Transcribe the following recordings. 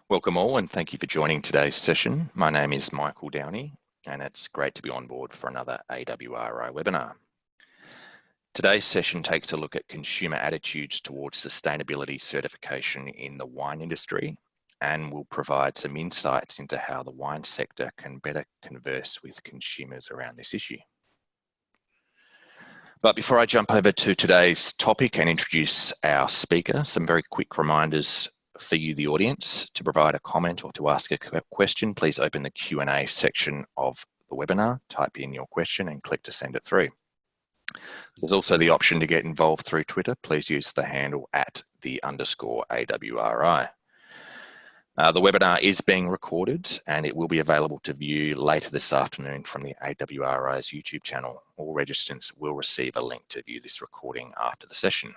Welcome all, and thank you for joining today's session. My name is Michael Downey, and it's great to be on board for another AWRI webinar. Today's session takes a look at consumer attitudes towards sustainability certification in the wine industry, and will provide some insights into how the wine sector can better converse with consumers around this issue. But before I jump over to today's topic and introduce our speaker, some very quick reminders for you, the audience. To provide a comment or to ask a question, please open the Q&A section of the webinar, type in your question and click to send it through. There's also the option to get involved through Twitter. Please use the handle @_AWRI. The webinar is being recorded and it will be available to view later this afternoon from the AWRI's YouTube channel. All registrants will receive a link to view this recording after the session.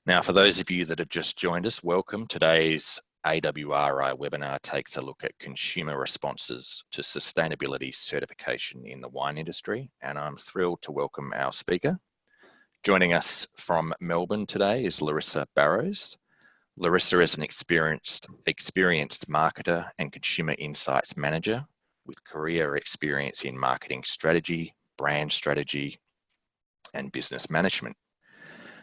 Now, for those of you that have just joined us, welcome. Today's AWRI webinar takes a look at consumer responses to sustainability certification in the wine industry, and I'm thrilled to welcome our speaker. Joining us from Melbourne today is Larissa Barrows. Larissa is an experienced marketer and consumer insights manager with career experience in marketing strategy, brand strategy, and business management.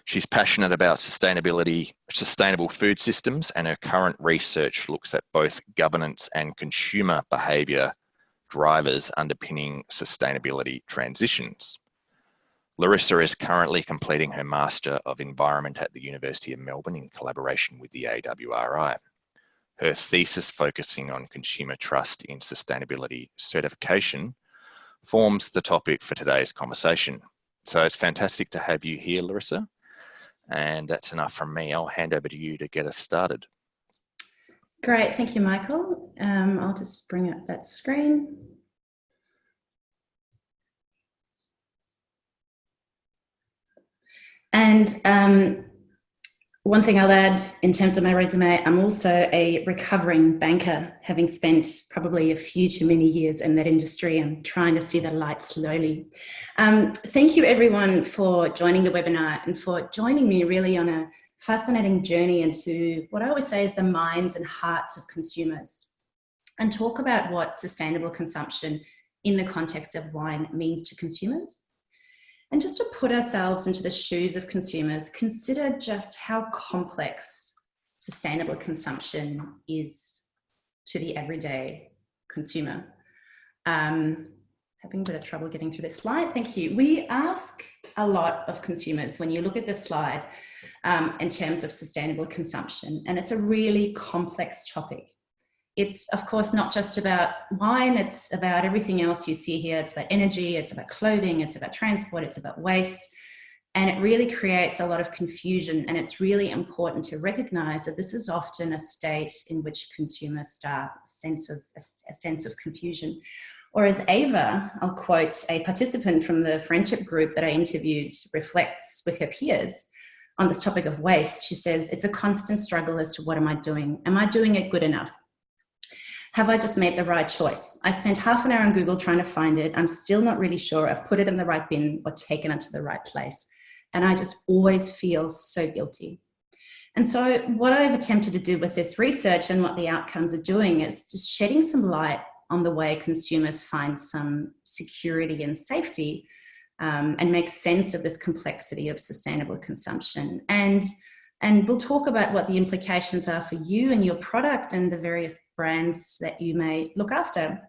She's passionate about sustainability, sustainable food systems, and her current research looks at both governance and consumer behaviour drivers underpinning sustainability transitions. Larissa is currently completing her Master of Environment at the University of Melbourne in collaboration with the AWRI. Her thesis, focusing on consumer trust in sustainability certification, forms the topic for today's conversation. So it's fantastic to have you here, Larissa. And that's enough from me. I'll hand over to you to get us started. Great, thank you, Michael. I'll just bring up that screen. And one thing I'll add in terms of my resume, I'm also a recovering banker, having spent probably a few too many years in that industry and trying to see the light slowly. Thank you everyone for joining the webinar and for joining me really on a fascinating journey into what I always say is the minds and hearts of consumers, and talk about what sustainable consumption in the context of wine means to consumers. And just to put ourselves into the shoes of consumers, consider just how complex sustainable consumption is to the everyday consumer. Having a bit of trouble getting through this slide, thank you. We ask a lot of consumers when you look at this slide in terms of sustainable consumption, and it's a really complex topic. It's, of course, not just about wine, it's about everything else you see here. It's about energy, it's about clothing, it's about transport, it's about waste. And it really creates a lot of confusion. And it's really important to recognize that this is often a state in which consumers start a sense of confusion. Or as Ava, I'll quote a participant from the friendship group that I interviewed, reflects with her peers on this topic of waste. She says, it's a constant struggle as to what am I doing? Am I doing it good enough? Have I just made the right choice? I spent half an hour on Google trying to find it. I'm still not really sure I've put it in the right bin or taken it to the right place. And I just always feel so guilty. And so what I've attempted to do with this research and what the outcomes are doing is just shedding some light on the way consumers find some security and safety and make sense of this complexity of sustainable consumption. And we'll talk about what the implications are for you and your product and the various brands that you may look after.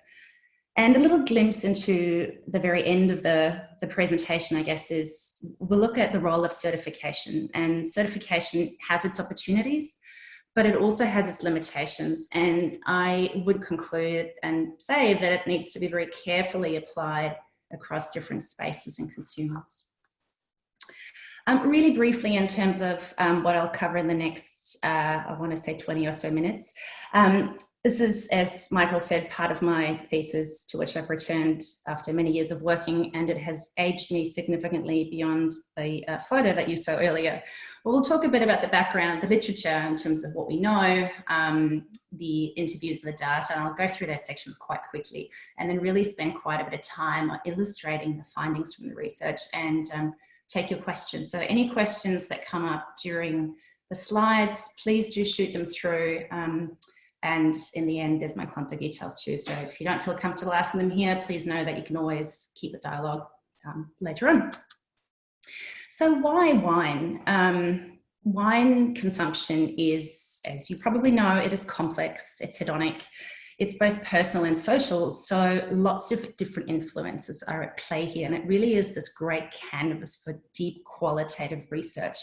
And a little glimpse into the very end of the presentation, I guess, is we'll look at the role of certification. And certification has its opportunities, but it also has its limitations. And I would conclude and say that it needs to be very carefully applied across different spaces and consumers. Really briefly, in terms of what I'll cover in the next, I want to say 20 or so minutes. This is, as Michael said, part of my thesis to which I've returned after many years of working, and it has aged me significantly beyond the photo that you saw earlier. But we'll talk a bit about the background, the literature in terms of what we know, the interviews, the data, and I'll go through those sections quite quickly, and then really spend quite a bit of time on illustrating the findings from the research and take your questions. So any questions that come up during the slides, please do shoot them through. And in the end, there's my contact details too. So if you don't feel comfortable asking them here, please know that you can always keep a dialogue later on. So why wine? Wine consumption is, as you probably know, it is complex, it's hedonic, it's both personal and social. So lots of different influences are at play here. And it really is this great canvas for deep qualitative research.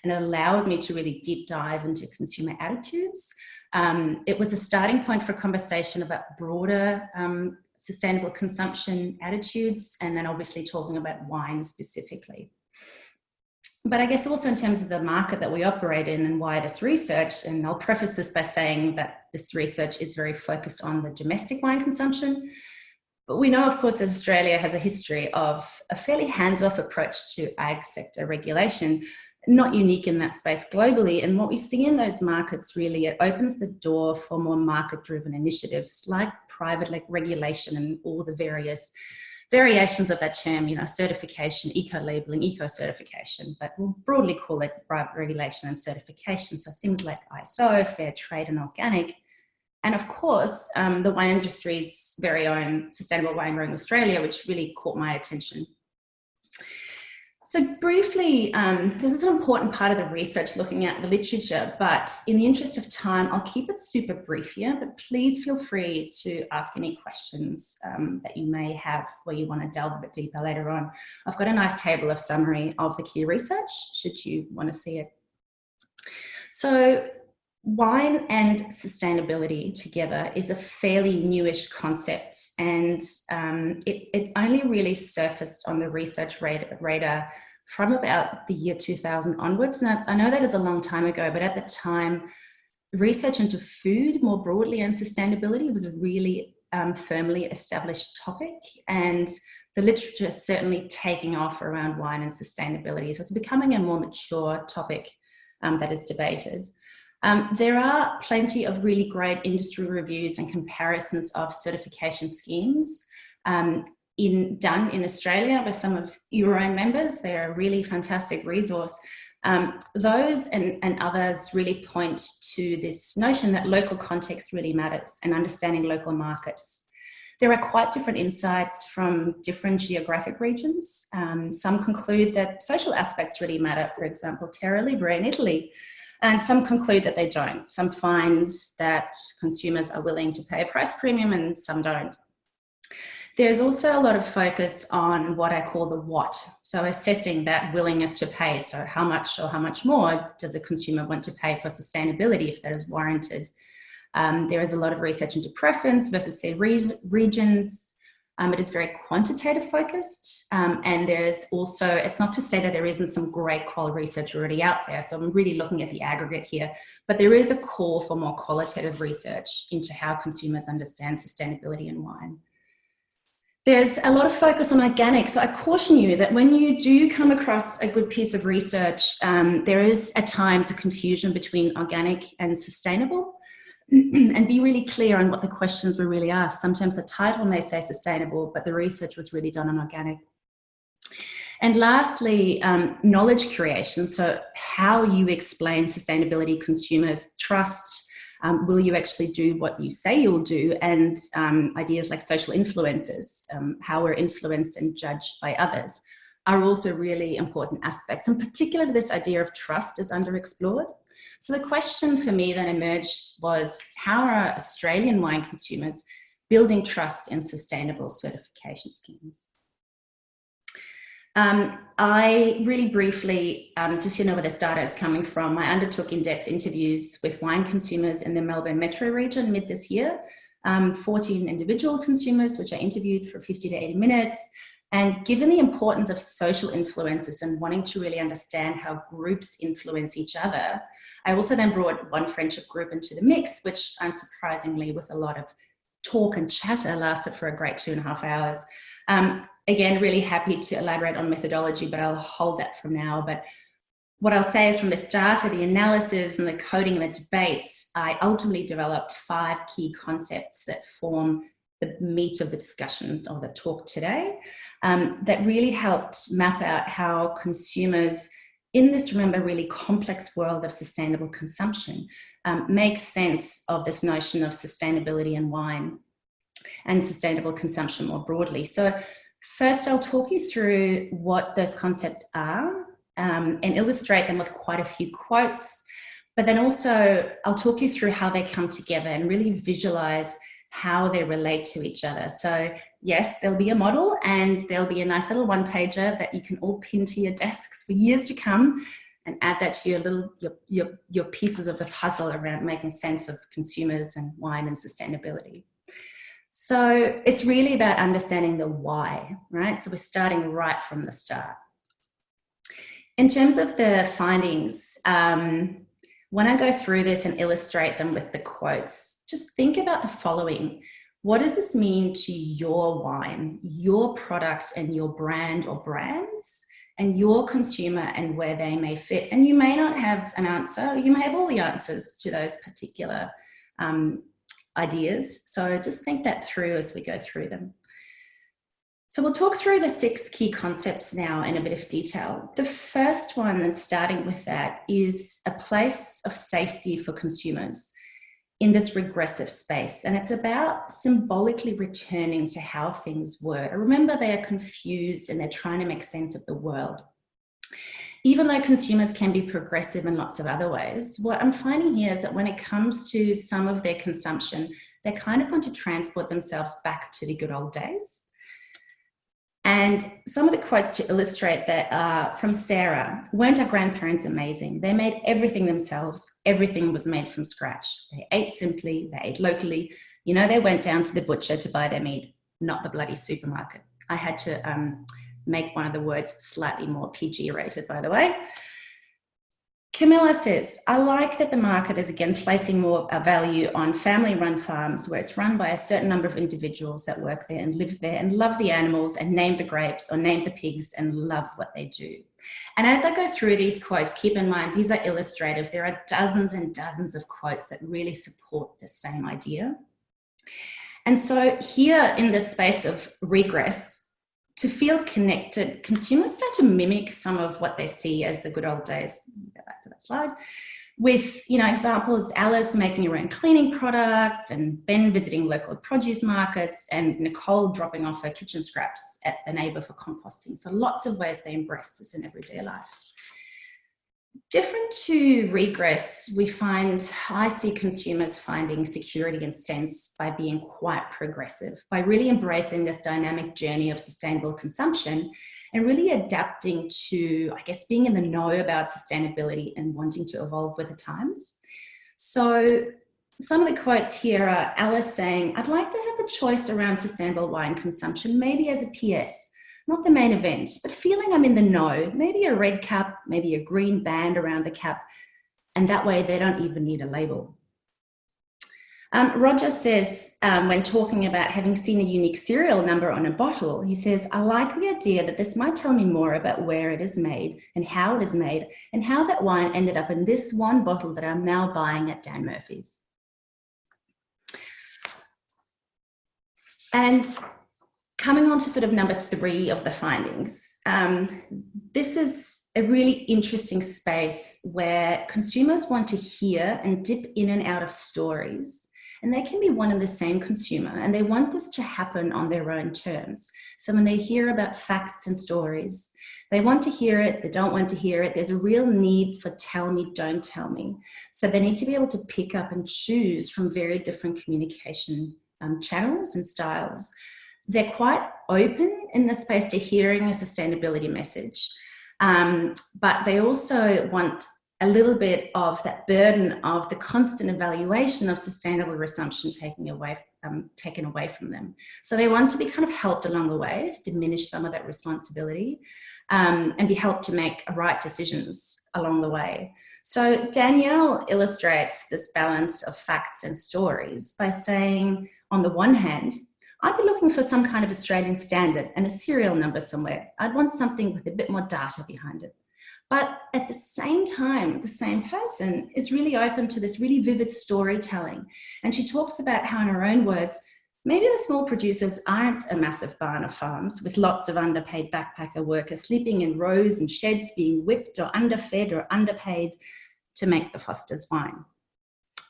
And it allowed me to really deep dive into consumer attitudes. It was a starting point for a conversation about broader sustainable consumption attitudes, and then obviously talking about wine specifically. But I guess also in terms of the market that we operate in and why this research, and I'll preface this by saying that this research is very focused on the domestic wine consumption. But we know, of course, that Australia has a history of a fairly hands-off approach to ag sector regulation, not unique in that space globally. And what we see in those markets really, it opens the door for more market-driven initiatives like private regulation and all the various variations of that term, certification, eco-labeling, eco-certification, but we'll broadly call it private regulation and certification. So things like ISO, fair trade and organic. And of course, the wine industry's very own Sustainable Wine Growing Australia, which really caught my attention. So briefly, this is an important part of the research looking at the literature, but in the interest of time, I'll keep it super brief here, but please feel free to ask any questions that you may have where you want to delve a bit deeper later on. I've got a nice table of summary of the key research, should you want to see it. So wine and sustainability together is a fairly newish concept, and it only really surfaced on the research radar from about the year 2000 onwards. Now, I know that is a long time ago, but at the time, research into food more broadly and sustainability was a really firmly established topic, and the literature is certainly taking off around wine and sustainability. So it's becoming a more mature topic that is debated. There are plenty of really great industry reviews and comparisons of certification schemes done in Australia by some of your own members. They're a really fantastic resource. Those and others really point to this notion that local context really matters and understanding local markets. There are quite different insights from different geographic regions. Some conclude that social aspects really matter, for example, Terra Libera in Italy. And some conclude that they don't. Some find that consumers are willing to pay a price premium and some don't. There's also a lot of focus on what I call the what. So assessing that willingness to pay. So how much or how much more does a consumer want to pay for sustainability if that is warranted? There is a lot of research into preference versus say regions. It is very quantitative focused, and there's also, it's not to say that there isn't some great quality research already out there, so I'm really looking at the aggregate here, but there is a call for more qualitative research into how consumers understand sustainability in wine. There's a lot of focus on organic, so I caution you that when you do come across a good piece of research, there is at times a confusion between organic and sustainable. And be really clear on what the questions were really asked. Sometimes the title may say sustainable, but the research was really done on organic. And lastly, knowledge creation. So how you explain sustainability, consumers trust, will you actually do what you say you'll do? And ideas like social influences, how we're influenced and judged by others are also really important aspects. And particularly this idea of trust is underexplored. So the question for me that emerged was, how are Australian wine consumers building trust in sustainable certification schemes? I really briefly, just so you know where this data is coming from, I undertook in-depth interviews with wine consumers in the Melbourne metro region mid this year, 14 individual consumers, which I interviewed for 50 to 80 minutes. And given the importance of social influences and wanting to really understand how groups influence each other, I also then brought one friendship group into the mix, which unsurprisingly, with a lot of talk and chatter, lasted for a great 2.5 hours. Again, really happy to elaborate on methodology, but I'll hold that from now. But what I'll say is from this data, the analysis and the coding and the debates, I ultimately developed 5 key concepts that form the meat of the discussion or the talk today, that really helped map out how consumers in this, remember, really complex world of sustainable consumption, make sense of this notion of sustainability in wine and sustainable consumption more broadly. So first, I'll talk you through what those concepts are and illustrate them with quite a few quotes. But then also, I'll talk you through how they come together and really visualize how they relate to each other. So yes, there'll be a model and there'll be a nice little one-pager that you can all pin to your desks for years to come and add that to your pieces of the puzzle around making sense of consumers and wine and sustainability. So it's really about understanding the why, right? So we're starting right from the start. In terms of the findings, when I go through this and illustrate them with the quotes, just think about the following. What does this mean to your wine, your product and your brand or brands, and your consumer and where they may fit? And you may not have an answer. You may have all the answers to those particular ideas. So just think that through as we go through them. So we'll talk through the 6 key concepts now in a bit of detail. The first one, and starting with that, is a place of safety for consumers in this regressive space. And it's about symbolically returning to how things were. Remember, they are confused and they're trying to make sense of the world. Even though consumers can be progressive in lots of other ways, what I'm finding here is that when it comes to some of their consumption, they kind of want to transport themselves back to the good old days. And some of the quotes to illustrate that are from Sarah. Weren't our grandparents amazing? They made everything themselves. Everything was made from scratch. They ate simply, they ate locally. You know, they went down to the butcher to buy their meat, not the bloody supermarket. I had to make one of the words slightly more PG rated, by the way. Camilla says, I like that the market is again placing more value on family-run farms where it's run by a certain number of individuals that work there and live there and love the animals and name the grapes or name the pigs and love what they do. And as I go through these quotes, keep in mind, these are illustrative. There are dozens and dozens of quotes that really support the same idea. And so here in this space of regress, to feel connected, consumers start to mimic some of what they see as the good old days. Go back to that slide. With, you know, examples, Alice making her own cleaning products and Ben visiting local produce markets and Nicole dropping off her kitchen scraps at the neighbour for composting. So lots of ways they embrace this in everyday life. Different to regress, I see consumers finding security and sense by being quite progressive, by really embracing this dynamic journey of sustainable consumption and really adapting to, I guess, being in the know about sustainability and wanting to evolve with the times. So some of the quotes here are Alice saying, I'd like to have the choice around sustainable wine consumption, maybe as a PS. Not the main event, but feeling I'm in the know, maybe a red cap, maybe a green band around the cap, and that way they don't even need a label. Roger says, when talking about having seen a unique serial number on a bottle, he says, I like the idea that this might tell me more about where it is made and how it is made and how that wine ended up in this one bottle that I'm now buying at Dan Murphy's. And coming on to sort of number 3 of the findings, this is a really interesting space where consumers want to hear and dip in and out of stories, and they can be one and the same consumer, and they want this to happen on their own terms. So when they hear about facts and stories, they want to hear it, they don't want to hear it. There's a real need for tell me, don't tell me. So they need to be able to pick up and choose from very different communication channels and styles. They're quite open in the space to hearing a sustainability message, but they also want a little bit of that burden of the constant evaluation of sustainable consumption taken away from them. So they want to be kind of helped along the way to diminish some of that responsibility and be helped to make right decisions along the way. So Danielle illustrates this balance of facts and stories by saying, on the one hand, I'd be looking for some kind of Australian standard and a serial number somewhere. I'd want something with a bit more data behind it. But at the same time, the same person is really open to this really vivid storytelling. And she talks about how, in her own words, Maybe the small producers aren't a massive barn of farms with lots of underpaid backpacker workers sleeping in rows and sheds, being whipped or underfed or underpaid to make the Foster's wine.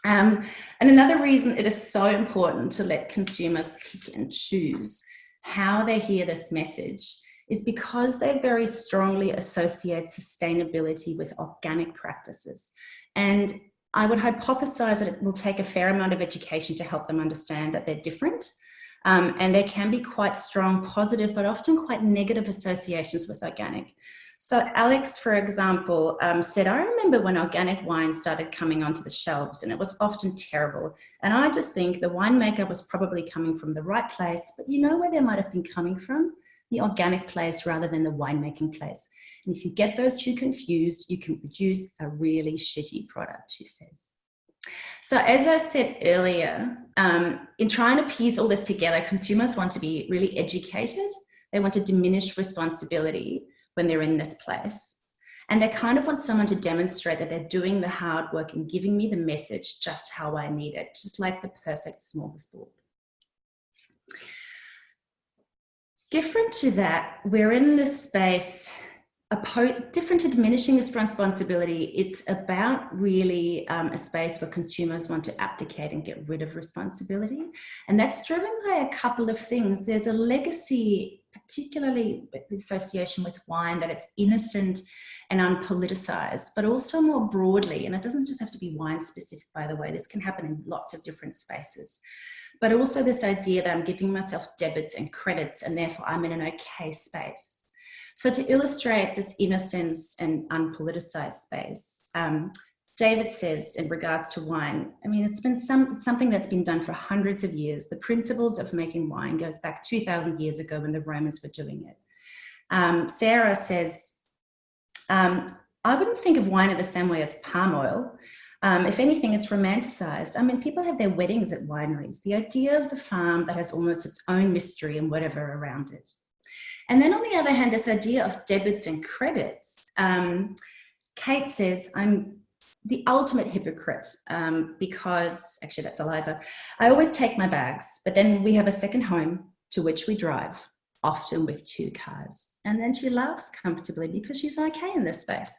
And another reason it is so important to let consumers pick and choose how they hear this message is because they very strongly associate sustainability with organic practices. And I would hypothesize that it will take a fair amount of education to help them understand that they're different. And there can be quite strong positive, but often quite negative associations with organic. So Alex, for example, said, I remember when organic wine started coming onto the shelves and it was often terrible. And I just think the winemaker was probably coming from the right place, but you know where they might have been coming from? The organic place rather than the winemaking place. And if you get those two confused, you can produce a really shitty product, she says. So as I said earlier, in trying to piece all this together, consumers want to be really educated. They want to diminish responsibility when they're in this place. And they kind of want someone to demonstrate that they're doing the hard work and giving me the message just how I need it, just like the perfect smorgasbord. Different to that, we're in this space, different to diminishing this responsibility, it's about really a space where consumers want to abdicate and get rid of responsibility. And that's driven by a couple of things. There's a legacy, particularly with the association with wine, that it's innocent and unpoliticized, but also more broadly, and it doesn't just have to be wine specific, by the way, this can happen in lots of different spaces. But also this idea that I'm giving myself debits and credits and therefore I'm in an okay space. So to illustrate this innocence and unpoliticized space, David says in regards to wine, I mean, it's been something that's been done for hundreds of years. The principles of making wine goes back 2,000 years ago when the Romans were doing it. Sarah says, I wouldn't think of wine in the same way as palm oil. If anything, it's romanticized. I mean, people have their weddings at wineries. The idea of the farm that has almost its own mystery and whatever around it. And then on the other hand, this idea of debits and credits. Kate says, I'm the ultimate hypocrite because, actually that's Eliza, I always take my bags, but then we have a second home to which we drive, often with 2 cars. And then she laughs comfortably because she's okay in this space.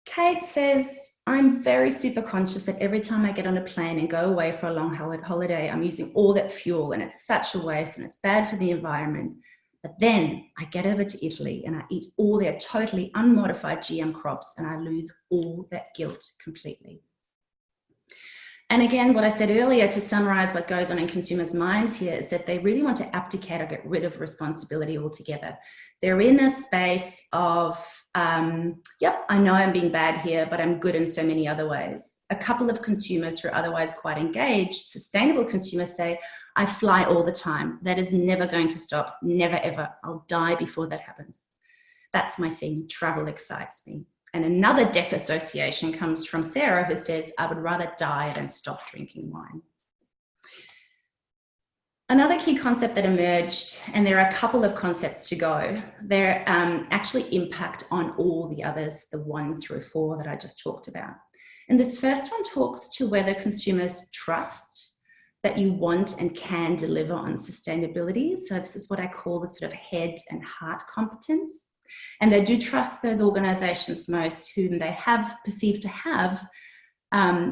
Kate says, I'm very super conscious that every time I get on a plane and go away for a long holiday, I'm using all that fuel and it's such a waste and it's bad for the environment. But then I get over to Italy and I eat all their totally unmodified GM crops and I lose all that guilt completely. And again, what I said earlier to summarize what goes on in consumers' minds here is that they really want to abdicate or get rid of responsibility altogether. They're in a space of, yep, I know I'm being bad here, but I'm good in so many other ways. A couple of consumers who are otherwise quite engaged, sustainable consumers say, I fly all the time. That is never going to stop, never ever. I'll die before that happens. That's my thing, travel excites me. And another death association comes from Sarah, who says, I would rather die than stop drinking wine. Another key concept that emerged, and there are a couple of concepts to go, they actually impact on all the others, the 1 through 4 that I just talked about. And this first one talks to whether consumers trust that you want and can deliver on sustainability. So this is what I call the sort of head and heart competence. And they do trust those organisations most whom they have perceived to have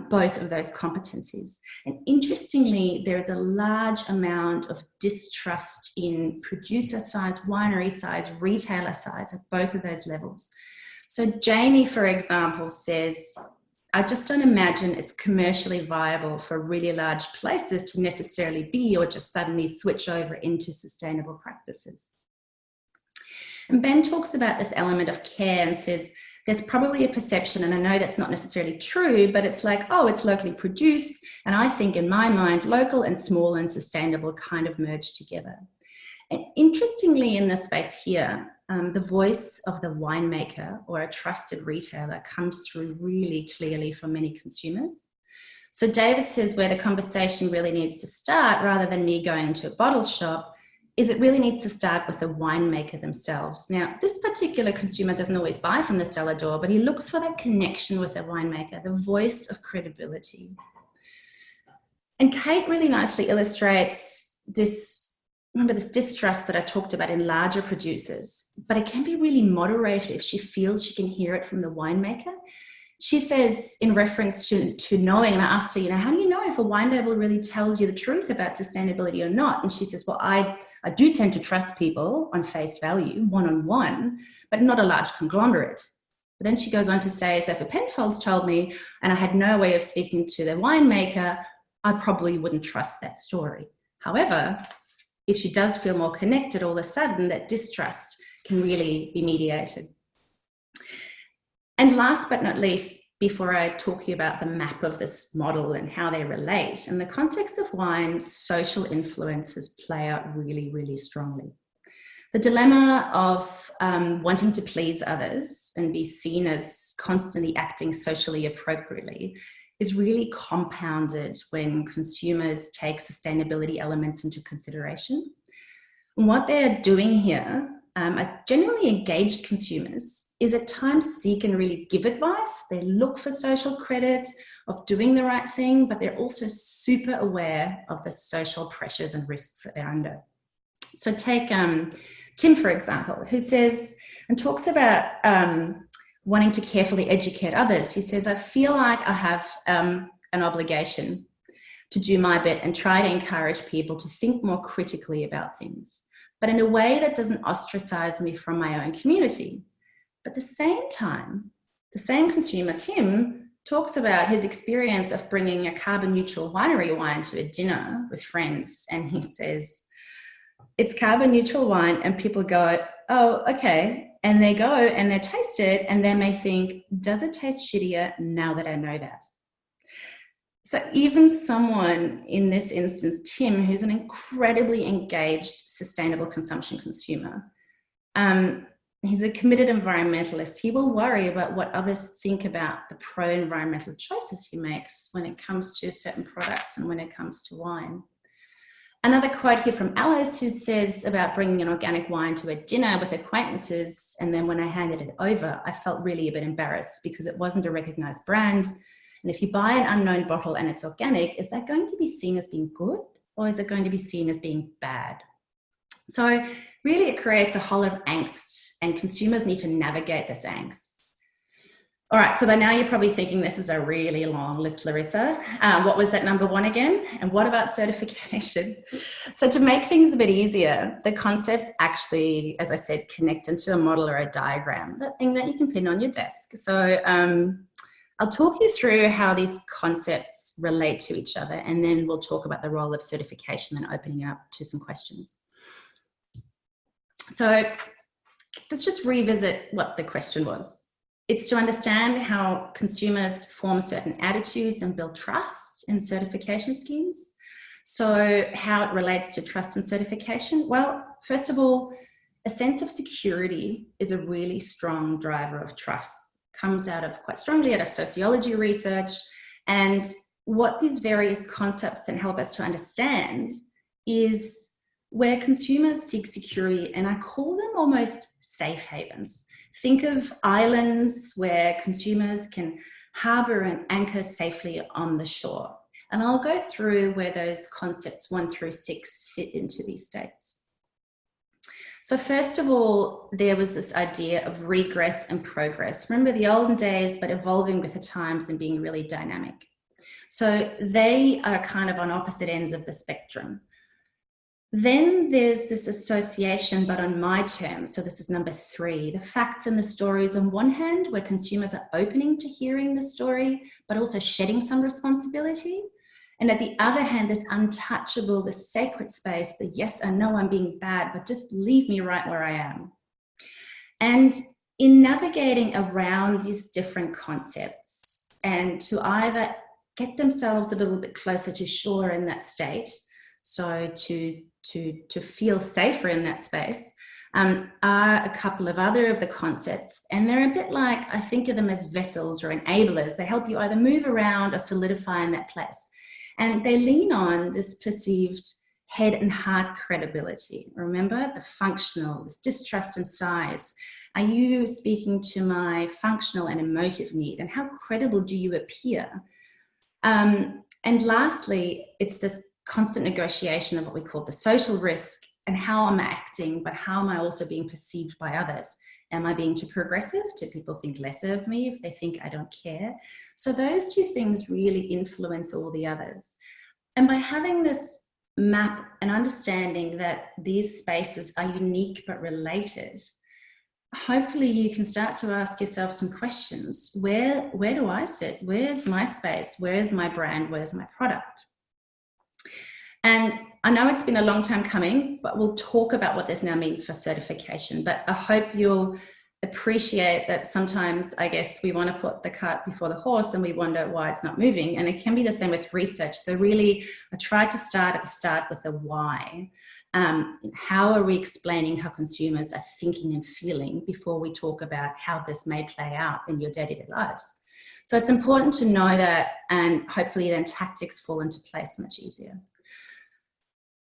both of those competencies. And interestingly, there is a large amount of distrust in producer size, winery size, retailer size at both of those levels. So Jamie, for example, says, I just don't imagine it's commercially viable for really large places to necessarily be or just suddenly switch over into sustainable practices. And Ben talks about this element of care and says, there's probably a perception, and I know that's not necessarily true, but it's like, oh, it's locally produced. And I think in my mind, local and small and sustainable kind of merge together. And interestingly in this space here, the voice of the winemaker or a trusted retailer comes through really clearly for many consumers. So David says where the conversation really needs to start, rather than me going into a bottle shop, is it really needs to start with the winemaker themselves. Now, this particular consumer doesn't always buy from the cellar door, but he looks for that connection with the winemaker, the voice of credibility. And Kate really nicely illustrates remember this distrust that I talked about in larger producers, but it can be really moderated if she feels she can hear it from the winemaker. She says, in reference to knowing, and I asked her, how do you know if a wine label really tells you the truth about sustainability or not? And she says, well, I do tend to trust people on face value, one-on-one, but not a large conglomerate. But then she goes on to say, so if a Penfolds told me and I had no way of speaking to the winemaker, I probably wouldn't trust that story. However, if she does feel more connected, all of a sudden that distrust can really be mediated. And last but not least, before I talk to you about the map of this model and how they relate, in the context of wine, social influences play out really, really strongly. The dilemma of wanting to please others and be seen as constantly acting socially appropriately is really compounded when consumers take sustainability elements into consideration. And what they're doing here, as genuinely engaged consumers, is at times seek and really give advice. They look for social credit of doing the right thing, but they're also super aware of the social pressures and risks that they're under. So take Tim, for example, who says and talks about wanting to carefully educate others. He says, I feel like I have an obligation to do my bit and try to encourage people to think more critically about things, but in a way that doesn't ostracize me from my own community. But at the same time, the same consumer, Tim, talks about his experience of bringing a carbon neutral winery wine to a dinner with friends. And he says, it's carbon neutral wine, and people go, oh, okay. And they go and they taste it and they may think, does it taste shittier now that I know that? So even someone in this instance, Tim, who's an incredibly engaged sustainable consumption consumer, he's a committed environmentalist. He will worry about what others think about the pro-environmental choices he makes when it comes to certain products and when it comes to wine. Another quote here from Alice, who says about bringing an organic wine to a dinner with acquaintances, and then when I handed it over, I felt really a bit embarrassed because it wasn't a recognized brand. And if you buy an unknown bottle and it's organic, is that going to be seen as being good, or is it going to be seen as being bad? So really it creates a whole lot of angst, and consumers need to navigate this angst. All right, so by now you're probably thinking this is a really long list, Larissa. What was that number one again? And what about certification? So to make things a bit easier, the concepts actually, as I said, connect into a model or a diagram, that thing that you can pin on your desk. So I'll talk you through how these concepts relate to each other, and then we'll talk about the role of certification and opening it up to some questions. So let's just revisit what the question was. It's to understand how consumers form certain attitudes and build trust in certification schemes. So how it relates to trust and certification? Well, first of all, a sense of security is a really strong driver of trust. Comes quite strongly out of sociology research. And what these various concepts can help us to understand is where consumers seek security, and I call them almost safe havens. Think of islands where consumers can harbour and anchor safely on the shore. And I'll go through where those concepts 1 through 6 fit into these states. So first of all, there was this idea of regress and progress. Remember the olden days, but evolving with the times and being really dynamic. So they are kind of on opposite ends of the spectrum. Then there's this association, but on my terms. So this is number 3, the facts and the stories on one hand, where consumers are opening to hearing the story, but also shedding some responsibility. And at the other hand, this untouchable, the sacred space, the yes, I know I'm being bad, but just leave me right where I am. And in navigating around these different concepts and to either get themselves a little bit closer to shore in that state, so to feel safer in that space, are a couple of other of the concepts. And they're a bit like, I think of them as vessels or enablers. They help you either move around or solidify in that place. And they lean on this perceived head and heart credibility. Remember the functional, this distrust and size. Are you speaking to my functional and emotive need? And how credible do you appear? And lastly, it's this constant negotiation of what we call the social risk and how I'm acting, but how am I also being perceived by others? Am I being too progressive? Do people think less of me if they think I don't care? So those two things really influence all the others. And by having this map and understanding that these spaces are unique but related, hopefully you can start to ask yourself some questions. Where do I sit? Where's my space? Where's my brand? Where's my product? And I know it's been a long time coming, but we'll talk about what this now means for certification. But I hope you'll appreciate that sometimes, I guess, we want to put the cart before the horse and we wonder why it's not moving. And it can be the same with research. So really, I tried to start at the start with the why. How are we explaining how consumers are thinking and feeling before we talk about how this may play out in your day-to-day lives? So it's important to know that, and hopefully then tactics fall into place much easier.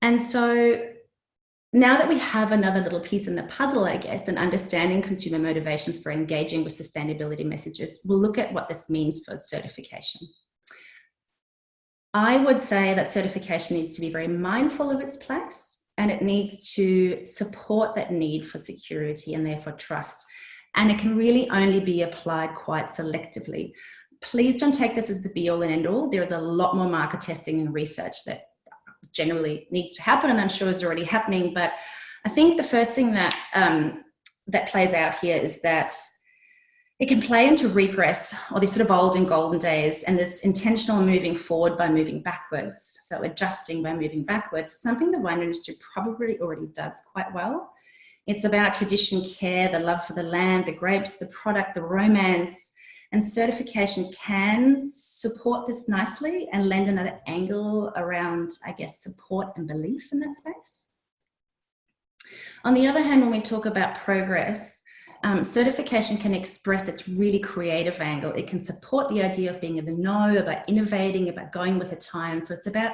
And so now that we have another little piece in the puzzle, I guess, and understanding consumer motivations for engaging with sustainability messages, we'll look at what this means for certification. I would say that certification needs to be very mindful of its place, and it needs to support that need for security and therefore trust. And it can really only be applied quite selectively. Please don't take this as the be all and end all. There is a lot more market testing and research that generally needs to happen, and I'm sure is already happening. But I think the first thing that that plays out here is that it can play into regress, or these sort of olden golden days, and this intentional moving forward by moving backwards. So adjusting by moving backwards, something the wine industry probably already does quite well. It's about tradition, care, the love for the land, the grapes, the product, the romance. And certification can support this nicely and lend another angle around, I guess, support and belief in that space. On the other hand, when we talk about progress, certification can express its really creative angle. It can support the idea of being in the know, about innovating, about going with the time. So it's about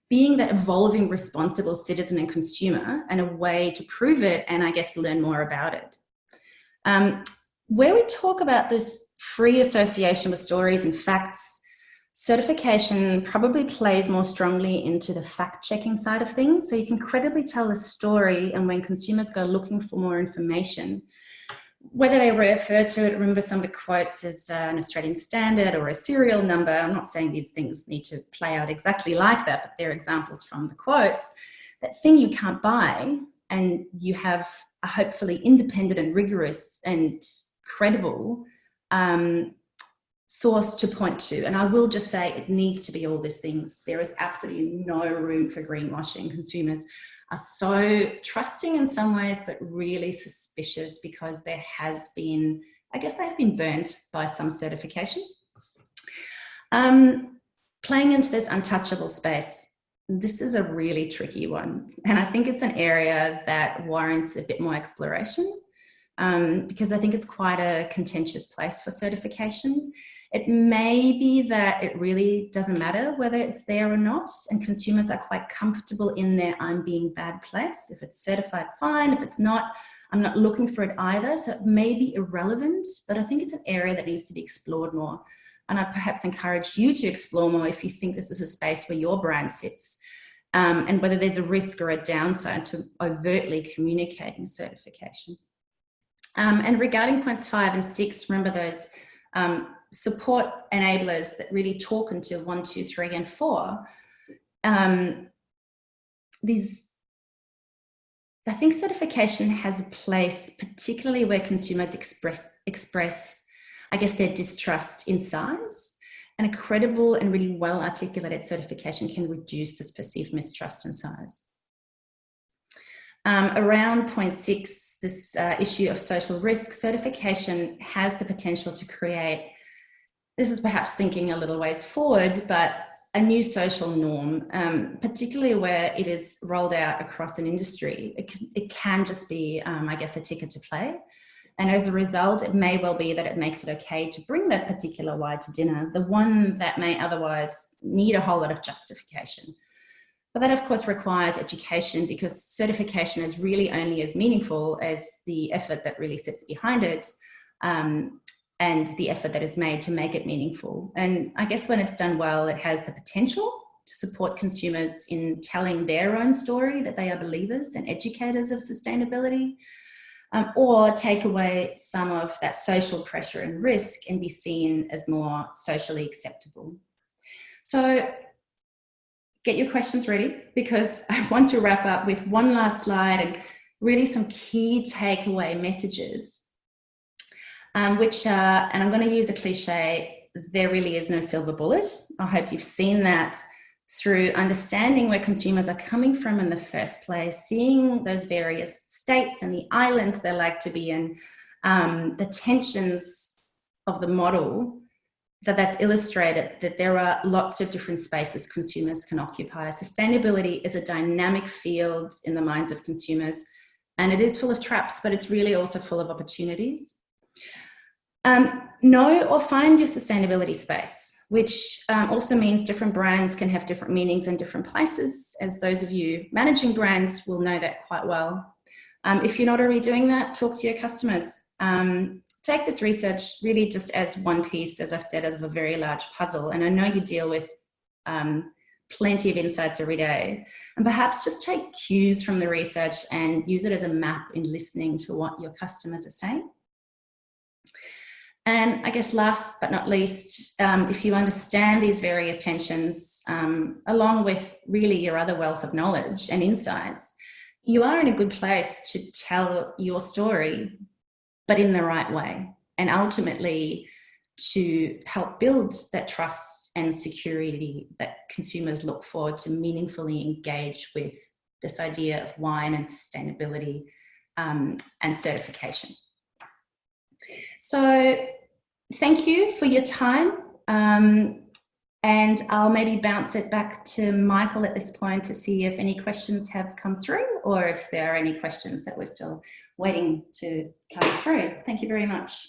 being that evolving, responsible citizen and consumer, and a way to prove it and, I guess, learn more about it. Where we talk about this free association with stories and facts, certification probably plays more strongly into the fact-checking side of things. So you can credibly tell a story, and when consumers go looking for more information, whether they refer to it, remember some of the quotes as an Australian standard or a serial number. I'm not saying these things need to play out exactly like that, but they're examples from the quotes. That thing you can't buy, and you have a hopefully independent and rigorous and credible source to point to. And I will just say it needs to be all these things. There is absolutely no room for greenwashing. Consumers are so trusting in some ways, but really suspicious because there has been, I guess they've been burnt by some certification. Playing into this untouchable space, this is a really tricky one. And I think it's an area that warrants a bit more exploration. Because I think it's quite a contentious place for certification. It may be that it really doesn't matter whether it's there or not, and consumers are quite comfortable in their I'm being bad place. If it's certified, fine. If it's not, I'm not looking for it either. So it may be irrelevant, but I think it's an area that needs to be explored more. And I'd perhaps encourage you to explore more if you think this is a space where your brand sits, and whether there's a risk or a downside to overtly communicating certification. And regarding points 5 and 6, remember those support enablers that really talk into 1, 2, 3, and 4. I think certification has a place, particularly where consumers express, I guess, their distrust in size. And a credible and really well articulated certification can reduce this perceived mistrust in size. Around point 6, this issue of social risk, certification has the potential to create, this is perhaps thinking a little ways forward, but a new social norm, particularly where it is rolled out across an industry. It can just be, I guess, a ticket to play. And as a result, it may well be that it makes it okay to bring that particular wine to dinner, the one that may otherwise need a whole lot of justification. But that, of course, requires education, because certification is really only as meaningful as the effort that really sits behind it, and the effort that is made to make it meaningful. And I guess when it's done well, it has the potential to support consumers in telling their own story that they are believers and educators of sustainability, or take away some of that social pressure and risk and be seen as more socially acceptable. So get your questions ready, because I want to wrap up with one last slide and really some key takeaway messages, which are, and I'm going to use a cliche, there really is no silver bullet. I hope you've seen that through understanding where consumers are coming from in the first place, seeing those various states and the islands they like to be in, the tensions of the model, that's illustrated that there are lots of different spaces consumers can occupy. Sustainability is a dynamic field in the minds of consumers, and it is full of traps, but it's really also full of opportunities. Know or find your sustainability space, which also means different brands can have different meanings in different places, as those of you managing brands will know that quite well. If you're not already doing that, talk to your customers. Take this research really just as one piece, as I've said, of a very large puzzle. And I know you deal with plenty of insights every day. And perhaps just take cues from the research and use it as a map in listening to what your customers are saying. And I guess last but not least, if you understand these various tensions, along with really your other wealth of knowledge and insights, you are in a good place to tell your story, but in the right way, and ultimately to help build that trust and security that consumers look for to meaningfully engage with this idea of wine and sustainability and certification. So thank you for your time. And I'll maybe bounce it back to Michael at this point to see if any questions have come through, or if there are any questions that we're still waiting to come through. Thank you very much.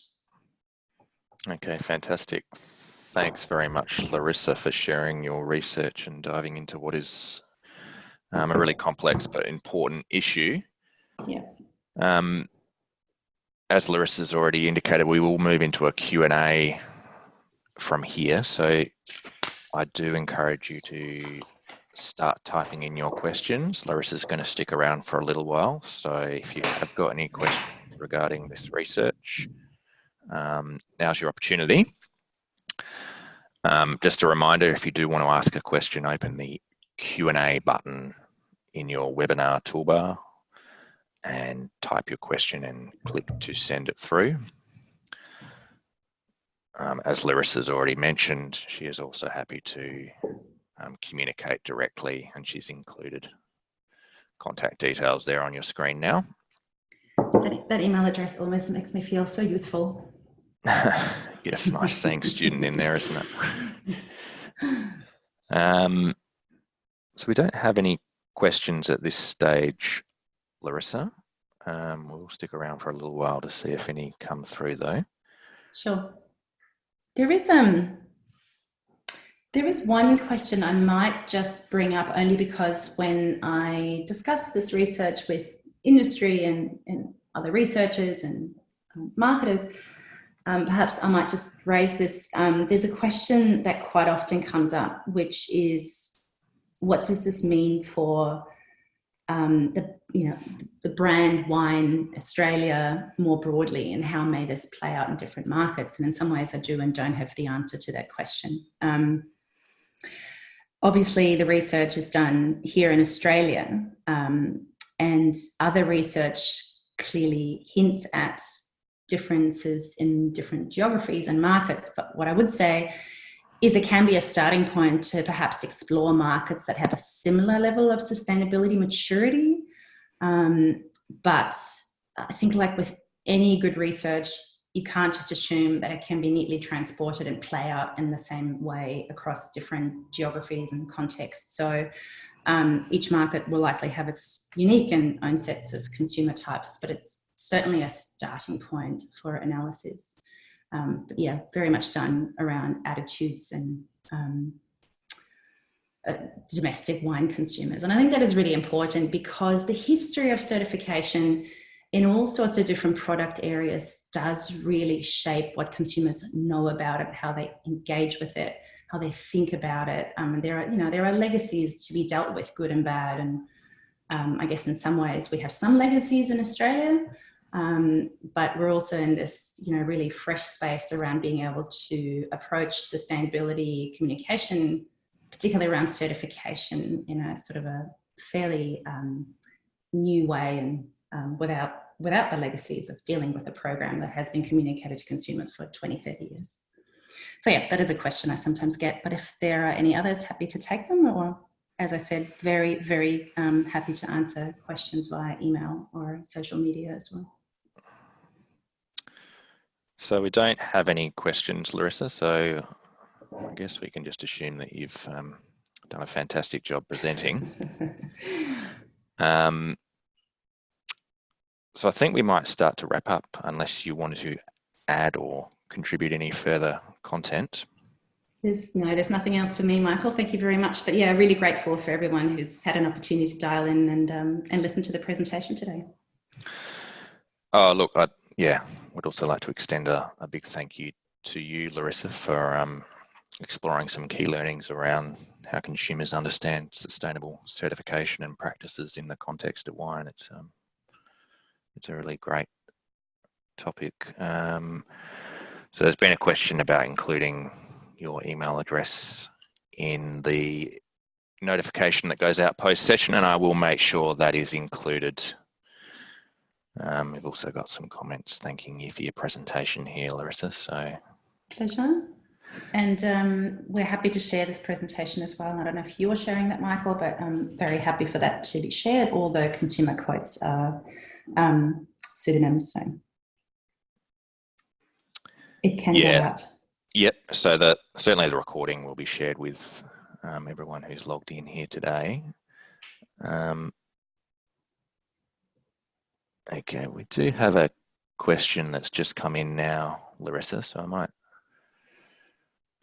Okay, fantastic. Thanks very much, Larissa, for sharing your research and diving into what is a really complex but important issue. Yeah. As Larissa's already indicated, we will move into a Q&A from here. So I do encourage you to start typing in your questions. Larissa's going to stick around for a little while. So if you have got any questions regarding this research, now's your opportunity. Just a reminder, if you do want to ask a question, open the Q&A button in your webinar toolbar and type your question and click to send it through. As Larissa's already mentioned, she is also happy to communicate directly, and she's included contact details there on your screen now. That email address almost makes me feel so youthful. Yes, nice seeing student in there, isn't it? So we don't have any questions at this stage, Larissa. We'll stick around for a little while to see if any come through though. Sure. There is one question I might just bring up, only because when I discuss this research with industry and other researchers and marketers, perhaps I might just raise this. There's a question that quite often comes up, which is, what does this mean for the brand Wine Australia more broadly, and how may this play out in different markets? And in some ways I do and don't have the answer to that question. Obviously the research is done here in Australia, and other research clearly hints at differences in different geographies and markets. But what I would say is it can be a starting point to perhaps explore markets that have a similar level of sustainability maturity. But I think, like with any good research, you can't just assume that it can be neatly transported and play out in the same way across different geographies and contexts. So each market will likely have its unique and own sets of consumer types, but it's certainly a starting point for analysis. But yeah, very much done around attitudes and domestic wine consumers. And I think that is really important, because the history of certification in all sorts of different product areas does really shape what consumers know about it, how they engage with it, how they think about it. There are legacies to be dealt with, good and bad, and I guess in some ways we have some legacies in Australia, but we're also in this, really fresh space around being able to approach sustainability communication, particularly around certification, in a sort of a fairly new way, and without the legacies of dealing with a program that has been communicated to consumers for 20, 30 years. So yeah, that is a question I sometimes get, but if there are any others, happy to take them, or as I said, very, very happy to answer questions via email or social media as well. So we don't have any questions, Larissa, so I guess we can just assume that you've done a fantastic job presenting. So I think we might start to wrap up, unless you wanted to add or contribute any further content. There's nothing else to me, Michael. Thank you very much. But yeah, really grateful for everyone who's had an opportunity to dial in and listen to the presentation today. Oh, look, would also like to extend a big thank you to you, Larissa, for exploring some key learnings around how consumers understand sustainable certification and practices in the context of wine. It's a really great topic. So there's been a question about including your email address in the notification that goes out post-session, and I will make sure that is included. We've also got some comments thanking you for your presentation here, Larissa. So pleasure. And we're happy to share this presentation as well. I don't know if you're sharing that, Michael, but I'm very happy for that to be shared. All the consumer quotes are pseudonyms, so it can go out. Yep. So certainly the recording will be shared with everyone who's logged in here today. Okay, we do have a question that's just come in now, Larissa, so I might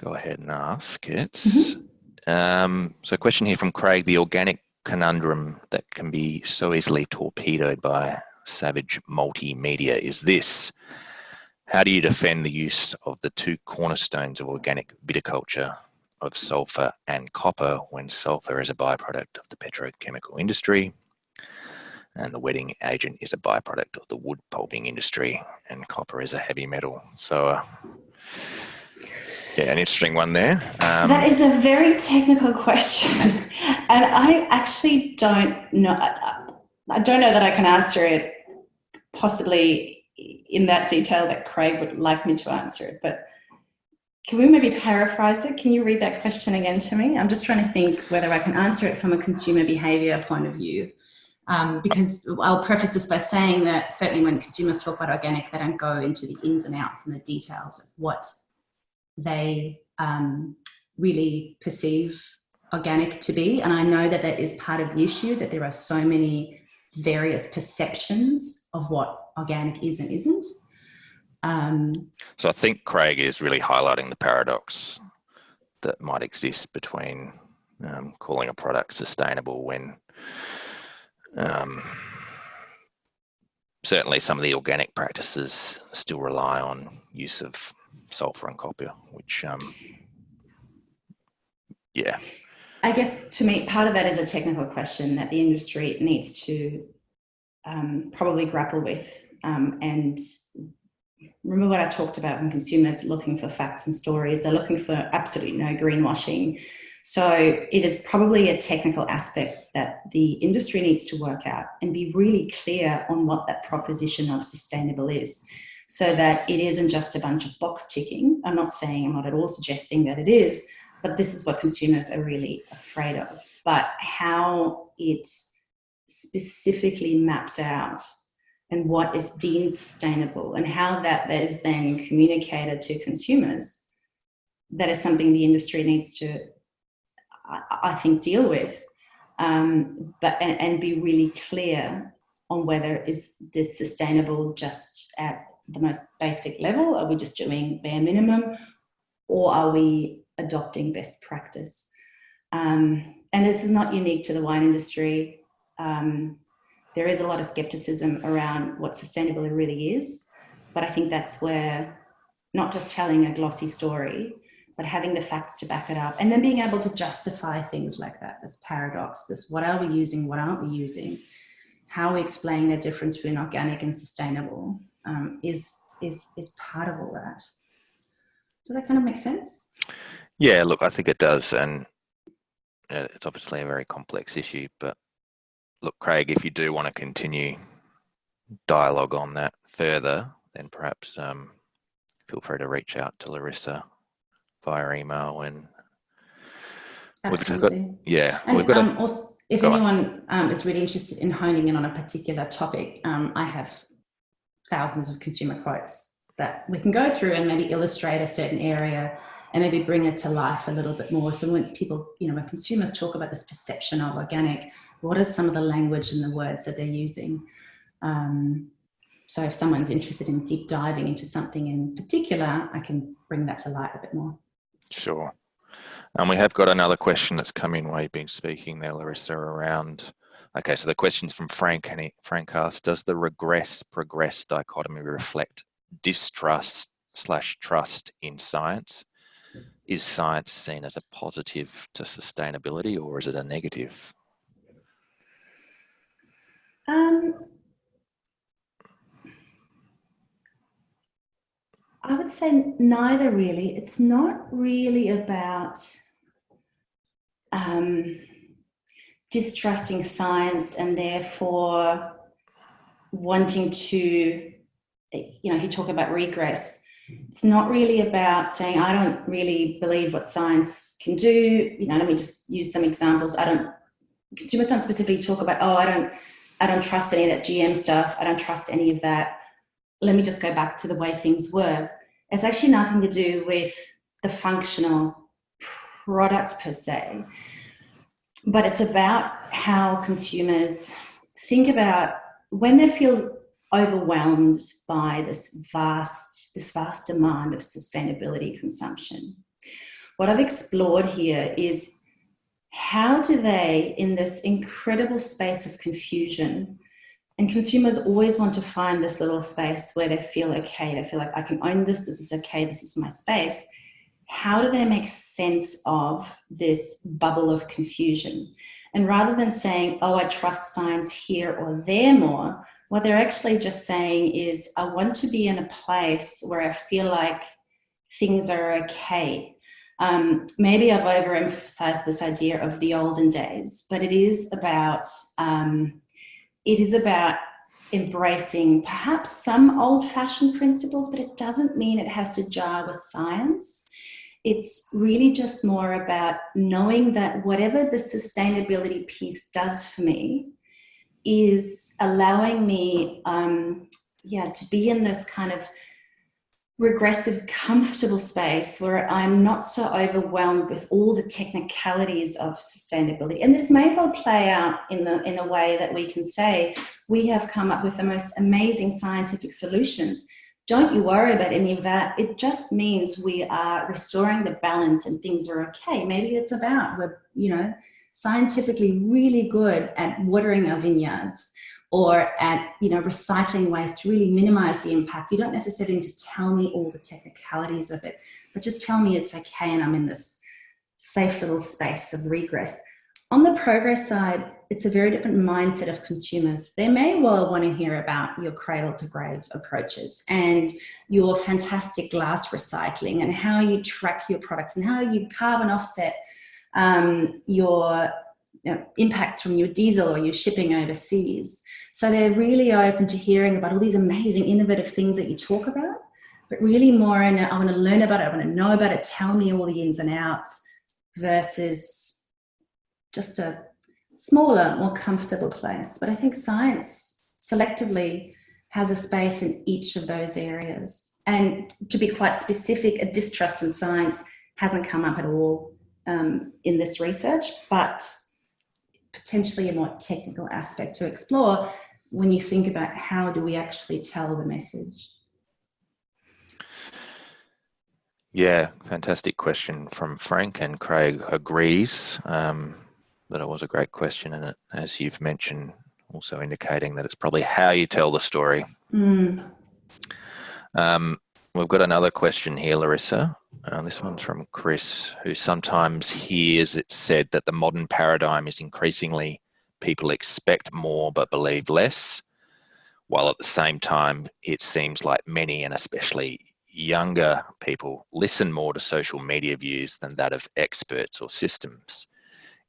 go ahead and ask it. Mm-hmm. So a question here from Craig: the organic conundrum that can be so easily torpedoed by savage multimedia is this: how do you defend the use of the two cornerstones of organic viticulture of sulfur and copper when sulfur is a byproduct of the petrochemical industry and the wetting agent is a byproduct of the wood pulping industry, and copper is a heavy metal? So an interesting one there. That is a very technical question, and I actually don't know. I don't know that I can answer it possibly in that detail that Craig would like me to answer it, but can we maybe paraphrase it? Can you read that question again to me? I'm just trying to think whether I can answer it from a consumer behaviour point of view. Because I'll preface this by saying that certainly when consumers talk about organic, they don't go into the ins and outs and the details of what they really perceive organic to be. And I know that that is part of the issue, that there are so many various perceptions of what organic is and isn't. So I think Craig is really highlighting the paradox that might exist between calling a product sustainable when certainly some of the organic practices still rely on use of sulfur and copper, which I guess to me part of that is a technical question that the industry needs to probably grapple with, and remember what I talked about when consumers looking for facts and stories, they're looking for absolutely no greenwashing. So it is probably a technical aspect that the industry needs to work out and be really clear on what that proposition of sustainable is, so that it isn't just a bunch of box ticking. I'm not at all suggesting that it is, but this is what consumers are really afraid of. But how it specifically maps out and what is deemed sustainable and how that is then communicated to consumers, that is something the industry needs to, I think, deal with, and be really clear on whether is this sustainable just at the most basic level, are we just doing bare minimum, or are we adopting best practice? And this is not unique to the wine industry. There is a lot of skepticism around what sustainability really is, but I think that's where not just telling a glossy story, but having the facts to back it up, and then being able to justify things like that, this paradox, this what are we using, what aren't we using, how we explain the difference between organic and sustainable, is part of all that. Does that kind of make sense? Yeah, look, I think it does, and it's obviously a very complex issue, but look, Craig, if you do want to continue dialogue on that further, then perhaps feel free to reach out to Larissa via email, and absolutely. we've got also, if anyone is really interested in honing in on a particular topic, I have thousands of consumer quotes that we can go through and maybe illustrate a certain area and maybe bring it to life a little bit more. So when people, when consumers talk about this perception of organic, what is some of the language and the words that they're using? So if someone's interested in deep diving into something in particular, I can bring that to light a bit more. Sure. And we have got another question that's come in while you've been speaking there, Larissa, around, okay, so the question's from Frank, and Frank asks, does the regress-progress dichotomy reflect distrust/trust in science? Is science seen as a positive to sustainability, or is it a negative? I would say neither really. It's not really about distrusting science and therefore wanting to, if you talk about regress, it's not really about saying, I don't really believe what science can do. Let me just use some examples. Consumers don't specifically talk about, I don't trust any of that GM stuff. I don't trust any of that. Let me just go back to the way things were. It's actually nothing to do with the functional product per se, but it's about how consumers think about when they feel overwhelmed by this vast demand of sustainability consumption. What I've explored here is how do they, in this incredible space of confusion, and consumers always want to find this little space where they feel okay, they feel like I can own this is okay, this is my space. How do they make sense of this bubble of confusion? And rather than saying, I trust science here or there more, what they're actually just saying is, I want to be in a place where I feel like things are okay. Maybe I've overemphasized this idea of the olden days, but it is about embracing perhaps some old-fashioned principles, but it doesn't mean it has to jar with science. It's really just more about knowing that whatever the sustainability piece does for me is allowing me to be in this kind of regressive, comfortable space where I'm not so overwhelmed with all the technicalities of sustainability. And this may well play out in a way that we can say, we have come up with the most amazing scientific solutions. Don't you worry about any of that. It just means we are restoring the balance and things are okay. Maybe it's about we're, scientifically really good at watering our vineyards, or at recycling waste to really minimize the impact. You don't necessarily need to tell me all the technicalities of it, but just tell me it's okay and I'm in this safe little space of regress. On the progress side, it's a very different mindset of consumers. They may well want to hear about your cradle to grave approaches and your fantastic glass recycling and how you track your products and how you carbon offset your impacts from your diesel or your shipping overseas. So they're really open to hearing about all these amazing innovative things that you talk about, but really more I want to learn about it, I want to know about it, tell me all the ins and outs, versus just a smaller, more comfortable place. But I think science selectively has a space in each of those areas. And to be quite specific, a distrust in science hasn't come up at all in this research, but potentially a more technical aspect to explore when you think about how do we actually tell the message. Yeah, fantastic question from Frank, and Craig agrees that it was a great question, and it, as you've mentioned, also indicating that it's probably how you tell the story. We've got another question here, Larissa. This one's from Chris, who sometimes hears it said that the modern paradigm is increasingly people expect more but believe less, while at the same time it seems like many, and especially younger people, listen more to social media views than that of experts or systems.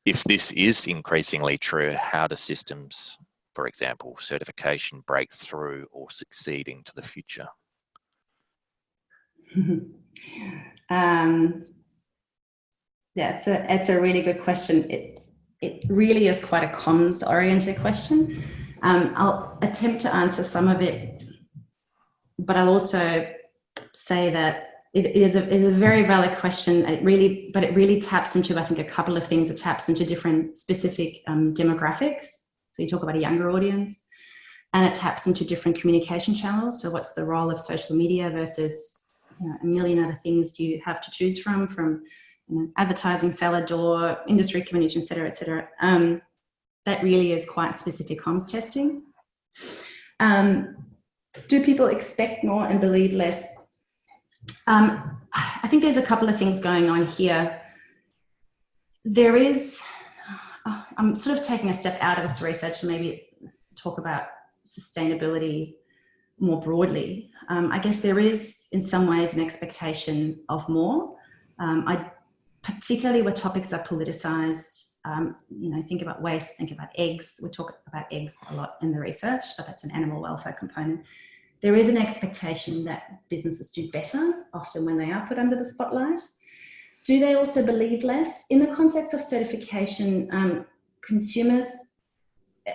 If this is increasingly true, how do systems, for example, certification, break through or succeed into the future? Yeah, it's a really good question. It really is quite a comms-oriented question. I'll attempt to answer some of it, but I'll also say that it is a very valid question. It really taps into, I think, a couple of things. It taps into different specific demographics. So you talk about a younger audience, and it taps into different communication channels. So what's the role of social media versus a million other things do you have to choose from advertising, salad door, industry communication, et cetera, et cetera. That really is quite specific comms testing. Do people expect more and believe less? I think there's a couple of things going on here. There is, I'm sort of taking a step out of this research and maybe talk about sustainability more broadly. I guess there is, in some ways, an expectation of more. Particularly where topics are politicized. Think about waste, think about eggs. We talk about eggs a lot in the research, but that's an animal welfare component. There is an expectation that businesses do better, often when they are put under the spotlight. Do they also believe less? In the context of certification, consumers,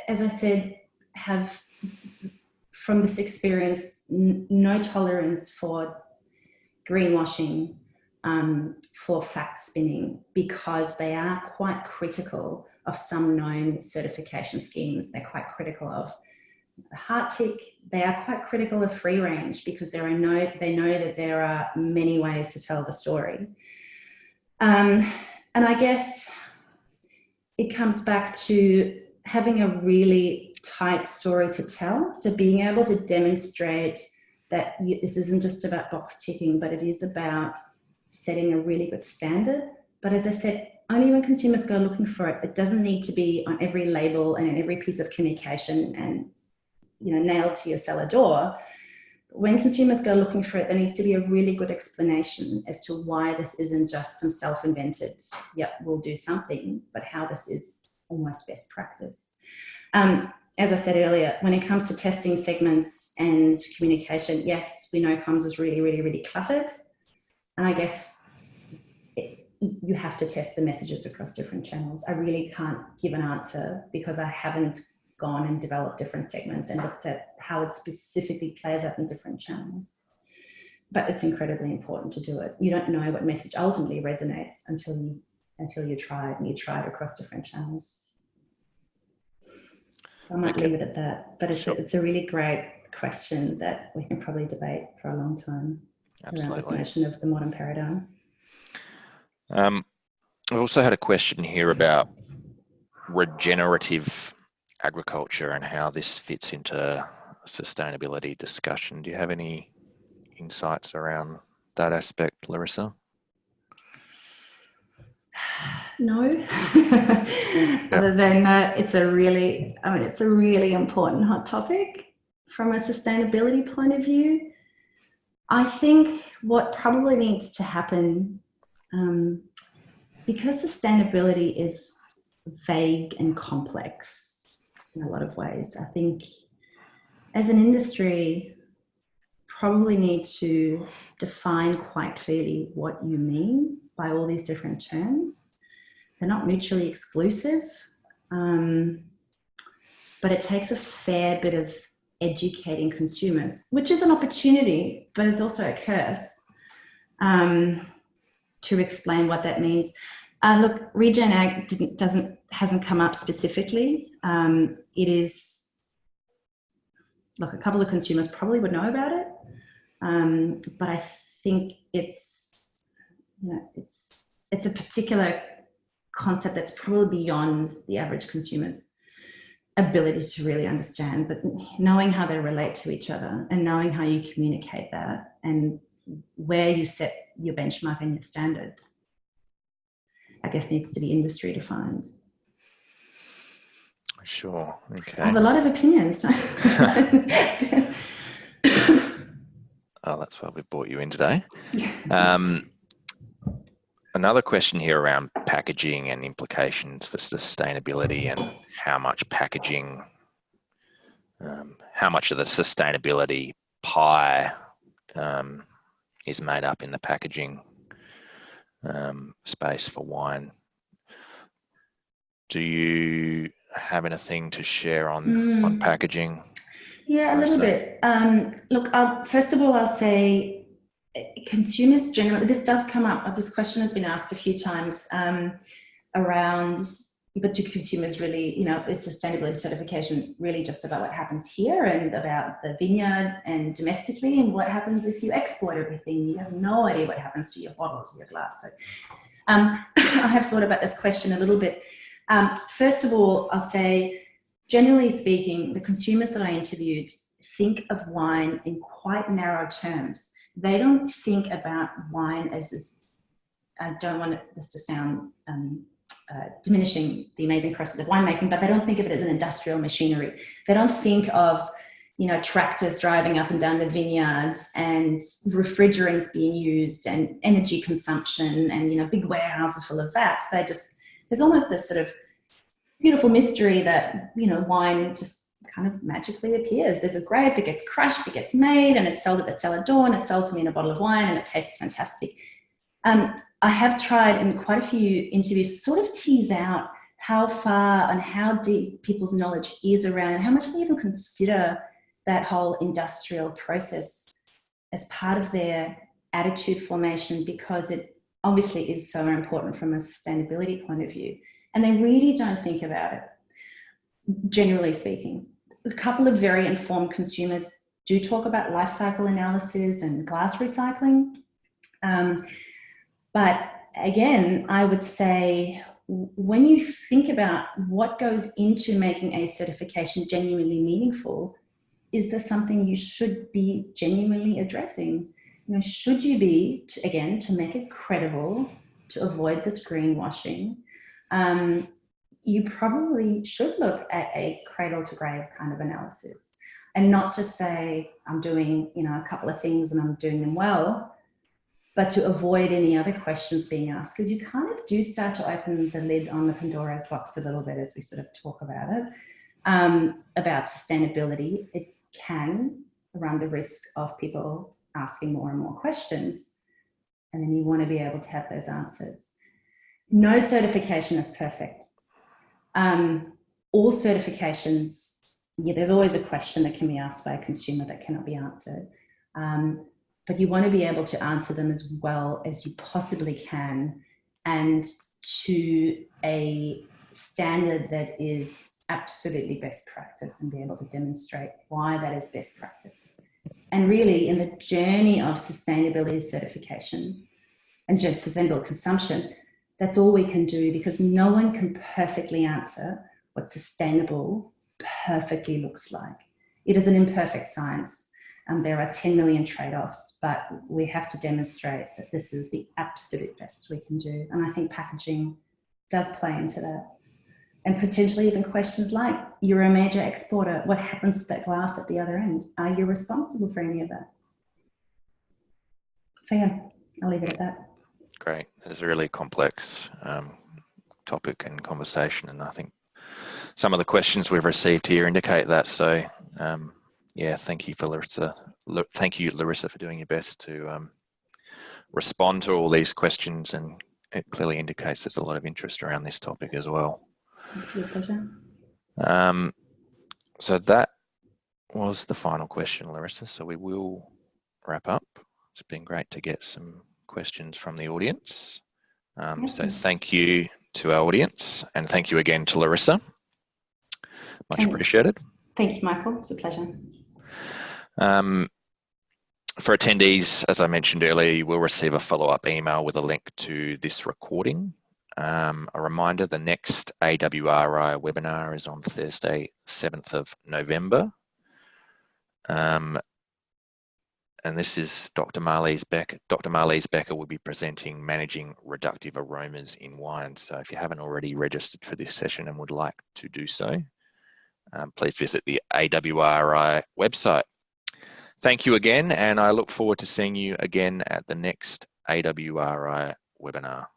as I said, have, from this experience, no tolerance for greenwashing, for fact spinning, because they are quite critical of some known certification schemes. They're quite critical of the heart tick. They are quite critical of free range because they know that there are many ways to tell the story. And I guess it comes back to having a really tight story to tell. So being able to demonstrate that this isn't just about box ticking, but it is about setting a really good standard. But as I said, only when consumers go looking for it. It doesn't need to be on every label and in every piece of communication and nailed to your cellar door. When consumers go looking for it, there needs to be a really good explanation as to why this isn't just some self-invented, yep, we'll do something, but how this is almost best practice. As I said earlier, when it comes to testing segments and communication, yes, we know comms is really, really, really cluttered. And I guess you have to test the messages across different channels. I really can't give an answer because I haven't gone and developed different segments and looked at how it specifically plays out in different channels. But it's incredibly important to do it. You don't know what message ultimately resonates until you try it, and you try it across different channels. So I might leave it at that. But it's a really great question that we can probably debate for a long time. Absolutely. Around this notion of the modern paradigm. I've also had a question here about regenerative agriculture and how this fits into a sustainability discussion. Do you have any insights around that aspect, Larissa? No, other than it's a really important hot topic from a sustainability point of view. I think what probably needs to happen, because sustainability is vague and complex in a lot of ways, I think as an industry probably need to define quite clearly what you mean by all these different terms. They're not mutually exclusive, but it takes a fair bit of educating consumers, which is an opportunity, but it's also a curse, to explain what that means. Look, Regen Ag hasn't come up specifically. It is, look, a couple of consumers probably would know about it, but I think it's a particular concept that's probably beyond the average consumer's ability to really understand. But knowing how they relate to each other and knowing how you communicate that and where you set your benchmark and your standard, I guess, needs to be industry defined. Sure. Okay. I have a lot of opinions. Oh, that's why we've brought you in today. Another question here around packaging and implications for sustainability, and how much packaging, how much of the sustainability pie is made up in the packaging space for wine. Do you have anything to share on packaging? Yeah, a little bit. Look, first of all, I'll say consumers generally, this does come up, this question has been asked a few times around, but do consumers really, is sustainability certification really just about what happens here and about the vineyard and domestically, and what happens if you export everything? You have no idea what happens to your bottle, to your glass. So I have thought about this question a little bit. First of all, I'll say, generally speaking, the consumers that I interviewed think of wine in quite narrow terms. They don't think about wine as this, I don't want this to sound diminishing the amazing process of winemaking, but they don't think of it as an industrial machinery. They don't think of, tractors driving up and down the vineyards and refrigerants being used and energy consumption and, big warehouses full of vats. There's almost this sort of beautiful mystery that, wine just kind of magically appears. There's a grape, it gets crushed, it gets made, and it's sold at the cellar door, and it's sold to me in a bottle of wine, and it tastes fantastic. I have tried in quite a few interviews sort of tease out how far and how deep people's knowledge is around, and how much they even consider that whole industrial process as part of their attitude formation, because it obviously is so important from a sustainability point of view. And they really don't think about it, generally speaking. A couple of very informed consumers do talk about life cycle analysis and glass recycling. But again, I would say, when you think about what goes into making a certification genuinely meaningful, is there something you should be genuinely addressing? Should you be, to make it credible, to avoid this greenwashing, you probably should look at a cradle to grave kind of analysis, and not just say, I'm doing, a couple of things and I'm doing them well, but to avoid any other questions being asked, because you kind of do start to open the lid on the Pandora's box a little bit as we sort of talk about it, about sustainability. It can run the risk of people asking more and more questions, and then you want to be able to have those answers. No certification is perfect. All certifications, there's always a question that can be asked by a consumer that cannot be answered. But you want to be able to answer them as well as you possibly can, and to a standard that is absolutely best practice, and be able to demonstrate why that is best practice. And really, in the journey of sustainability certification and sustainable consumption, that's all we can do, because no one can perfectly answer what sustainable perfectly looks like. It is an imperfect science. There are 10 million trade-offs, but we have to demonstrate that this is the absolute best we can do. And I think packaging does play into that. And potentially even questions like, you're a major exporter, what happens to that glass at the other end? Are you responsible for any of that? So yeah, I'll leave it at that. Great. It's a really complex topic and conversation, and I think some of the questions we've received here indicate that. So yeah, thank you for Larissa. Thank you, Larissa, for doing your best to respond to all these questions, and it clearly indicates there's a lot of interest around this topic as well. Absolute pleasure. So that was the final question, Larissa. So we will wrap up. It's been great to get some questions from the audience. So thank you to our audience, and thank you again to Larissa. Much appreciated. Thank you, Michael. It's a pleasure. For attendees, as I mentioned earlier, you will receive a follow-up email with a link to this recording. A reminder, the next AWRI webinar is on Thursday, 7th of November. and this is Dr. Marlies Becker. Dr. Marlies Becker will be presenting Managing Reductive Aromas in Wine. So if you haven't already registered for this session and would like to do so, please visit the AWRI website. Thank you again, and I look forward to seeing you again at the next AWRI webinar.